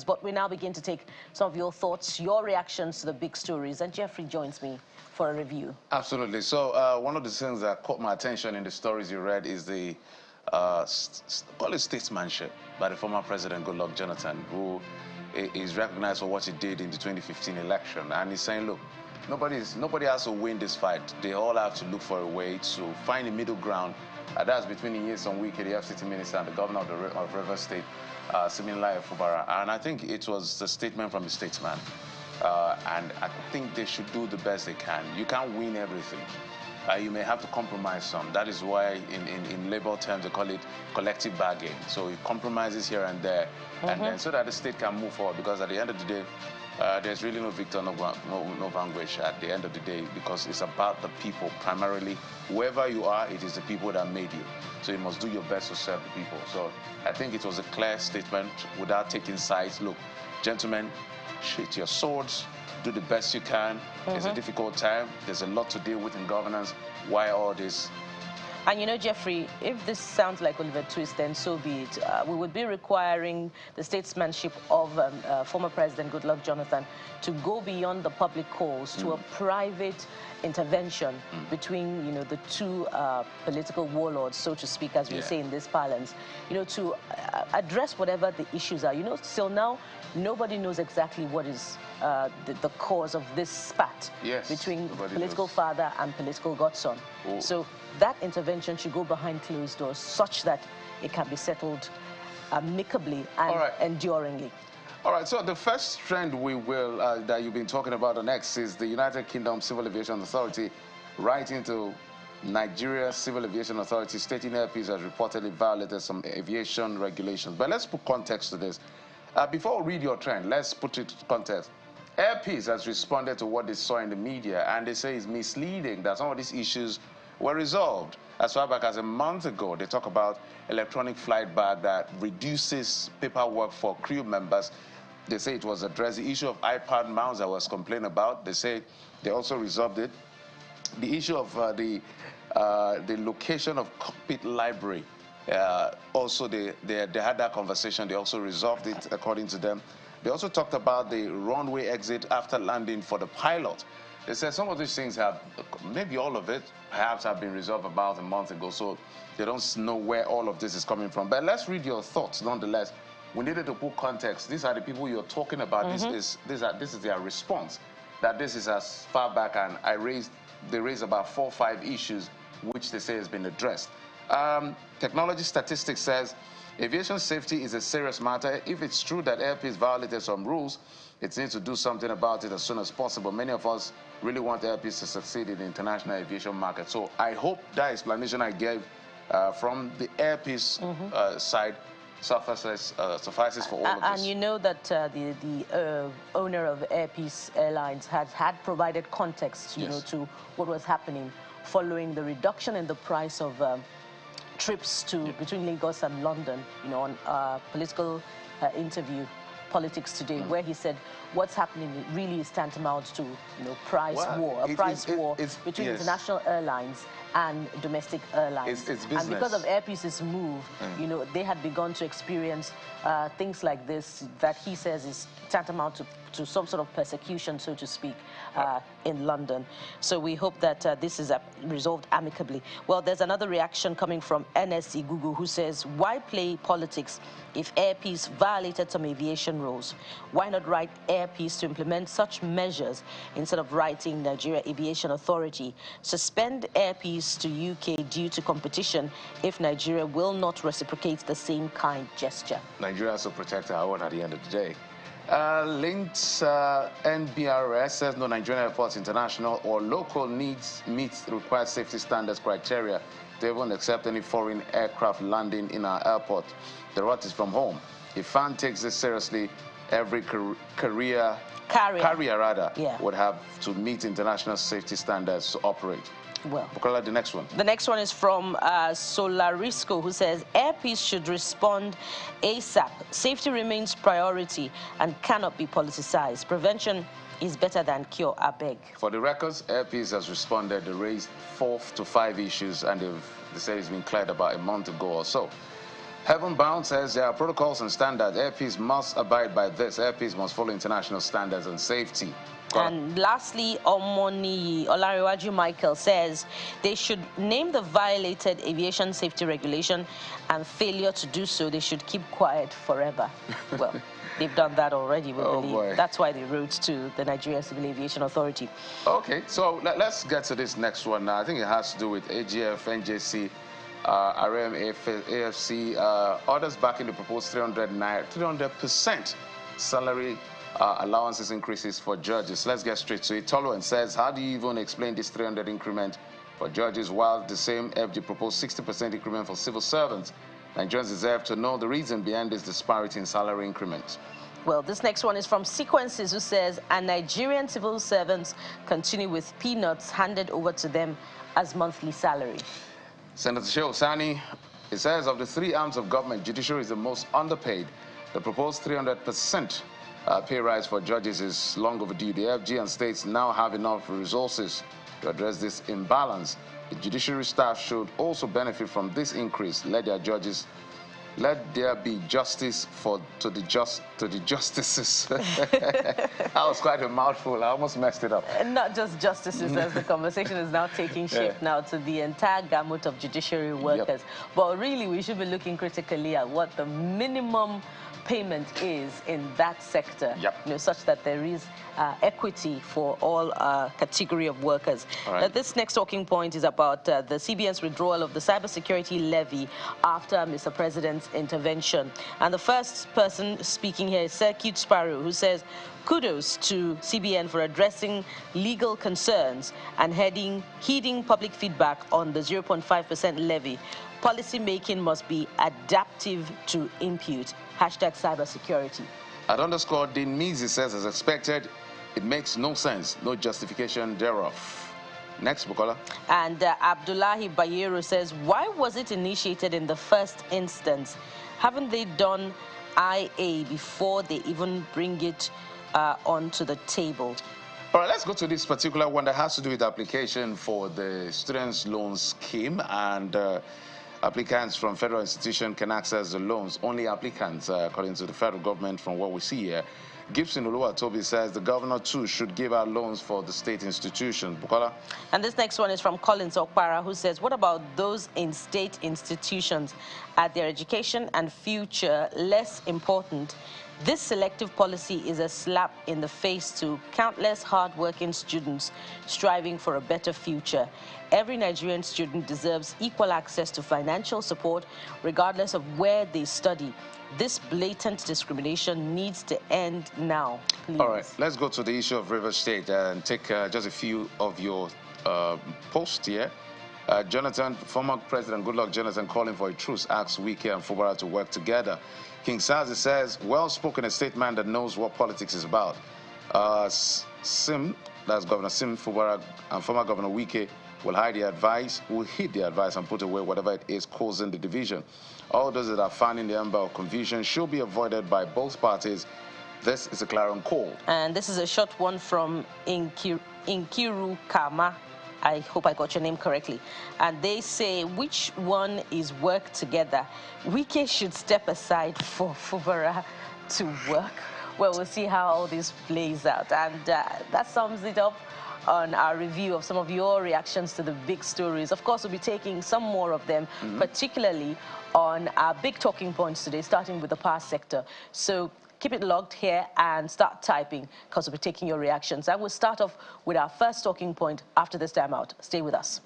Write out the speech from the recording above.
But we now begin to take some of your thoughts, your reactions to the big stories. And Jeffrey joins me for a review. Absolutely. So one of the things that caught my attention in the stories you read is the call it statesmanship by the former President Goodluck Jonathan, who is recognized for what he did in the 2015 election. And he's saying, look, nobody has to win this fight. They all have to look for a way to find a middle ground. That's between Nyesom Wike, the FCT minister, and the governor of Rivers State, Siminalayi Fubara. And I think it was a statement from a statesman. And I think they should do the best they can. You can't win everything. You may have to compromise some. That is why in labor terms they call it collective bargaining. So it compromises here and there, and then so that the state can move forward. Because at the end of the day, there's really no victor, no vanquish at the end of the day, because it's about the people primarily. Whoever you are, it is the people that made you. So you must do your best to serve the people. So I think it was a clear statement without taking sides. Look, gentlemen, sheath your swords. Do the best you can. It's a difficult time. There's a lot to deal with in governance. Why all this? And you know, Jeffrey, if this sounds like Oliver Twist, then so be it. We would be requiring the statesmanship of former President Goodluck Jonathan to go beyond the public calls to a private intervention between, you know, the two political warlords, so to speak, as we say in this parlance, you know, to address whatever the issues are. You know, till now, nobody knows exactly what is the cause of this spat between political father and political godson. So that intervention should go behind closed doors such that it can be settled amicably and enduringly. All right, so the first trend we will, that you've been talking about on X is the United Kingdom Civil Aviation Authority writing to Nigeria Civil Aviation Authority stating Airpeace has reportedly violated some aviation regulations. But let's put context to this. Before we read your trend, let's put it in context. Airpeace has responded to what they saw in the media, and they say it's misleading that some of these issues were resolved. As far back as a month ago, they talk about electronic flight bag that reduces paperwork for crew members. They say it was addressed. The issue of iPad mounts that was complained about, they say they also resolved it. The issue of the location of cockpit library, also they had that conversation. They also resolved it according to them. They also talked about the runway exit after landing for the pilot. They said some of these things have, maybe all of it, perhaps have been resolved about a month ago, so they don't know where all of this is coming from. But let's read your thoughts nonetheless. We needed to put context. These are the people you're talking about. This is their response. That this is as far back, and they raised about 4 or 5 issues which they say has been addressed. Technology statistics says aviation safety is a serious matter. If it's true that Airpeace violated some rules, it needs to do something about it as soon as possible. Many of us really want Airpeace to succeed in the international aviation market. So I hope that explanation I gave from the Airpeace side suffices for all of this. And you know that the owner of Airpeace Airlines had provided context, you know, to what was happening following the reduction in the price of trips between Lagos and London, you know, on political interview, Politics Today, where he said what's happening really is tantamount to, you know, price war between international airlines and domestic airlines. It's business. And because of Airpeace's move, you know, they had begun to experience things like this that he says is tantamount to some sort of persecution, so to speak, in London. So we hope that this is resolved amicably. Well, there's another reaction coming from NS Igugu, who says, why play politics if Airpeace violated some aviation rules? Why not write Airpeace to implement such measures instead of writing Nigeria Aviation Authority? Suspend Airpeace to UK due to competition if Nigeria will not reciprocate the same kind gesture. Nigeria has to protect our own at the end of the day. Linked NBRS says no Nigerian airports, international or local, meets required safety standards criteria to even accept any foreign aircraft landing in our airport. The rot is from home. If FAN takes this seriously, every carrier would have to meet international safety standards to operate. Well, Bukola, the next one. The next one is from Solarisco, who says Airpeace should respond ASAP. Safety remains priority and cannot be politicized. Prevention is better than cure, I beg. For the records, Airpeace has responded. They raised 4 to 5 issues, and they say it's been cleared about a month ago or so. Heaven Bound says there are protocols and standards. Airpeace must abide by this. Airpeace must follow international standards and safety. And lastly, Omoni Olariwaju Michael says they should name the violated aviation safety regulation, and failure to do so, they should keep quiet forever. Well, they've done that already, we believe. Boy. That's why they wrote to the Nigeria Civil Aviation Authority. Okay, so let's get to this next one now. I think it has to do with AGF, NJC, RM, AFC, others backing the proposed 300% salary allowances increases for judges. Let's get straight to it. Toluan says, how do you even explain this 300 increment for judges while the same FG proposed 60% increment for civil servants? Nigerians deserve to know the reason behind this disparity in salary increments. Well, this next one is from Sequences, who says, and Nigerian civil servants continue with peanuts handed over to them as monthly salary. Senator Shehu Sani, it says, of the three arms of government, judiciary is the most underpaid. The proposed 300% pay rise for judges is long overdue. The FG and states now have enough resources to address this imbalance. The judiciary staff should also benefit from this increase. Let there be justice to the justices. That was quite a mouthful. I almost messed it up. Not just justices, as the conversation is now taking shape now to the entire gamut of judiciary workers. Yep. But really, we should be looking critically at what the minimum payment is in that sector, yep, such that there is equity for all category of workers. Right. This next talking point is about the CBN's withdrawal of the cybersecurity levy after Mr. President's intervention. And the first person speaking here is Circuit Sparrow, who says, kudos to CBN for addressing legal concerns and heeding public feedback on the 0.5% levy. Policy making must be adaptive to impute. #cybersecurity. At underscore, Dean Mizi says, as expected, it makes no sense, no justification thereof. Next, Bukola. And Abdullahi Bayero says, why was it initiated in the first instance? Haven't they done IA before they even bring it onto the table? All right, let's go to this particular one that has to do with the application for the Students' Loan Scheme, and applicants from federal institution can access the loans. Only applicants, according to the federal government, from what we see here. Gibson Oluwatobi says the governor, too, should give out loans for the state institutions. Bukola? And this next one is from Collins Okpara, who says, what about those in state institutions? Are their education and future less important? This selective policy is a slap in the face to countless hard-working students striving for a better future. Every Nigerian student deserves equal access to financial support, regardless of where they study. This blatant discrimination needs to end now, please. All right, let's go to the issue of Rivers State and take just a few of your posts here. Jonathan, former President Goodluck Jonathan, calling for a truce, asks Wike and Fubara to work together. King Sazi says, well-spoken, a statesman that knows what politics is about. Sim, that's Governor Sim Fubara, and former Governor Wike will heed the advice and put away whatever it is causing the division. All those that are fanning the ember of confusion should be avoided by both parties. This is a clarion call. And this is a short one from Inkiru Kama. I hope I got your name correctly. And they say, which one is work together? Wike should step aside for Fubara to work. Well, we'll see how all this plays out. And that sums it up on our review of some of your reactions to the big stories. Of course, we'll be taking some more of them, particularly on our big talking points today, starting with the power sector. So keep it logged here and start typing, because we'll be taking your reactions. I will start off with our first talking point after this time out. Stay with us.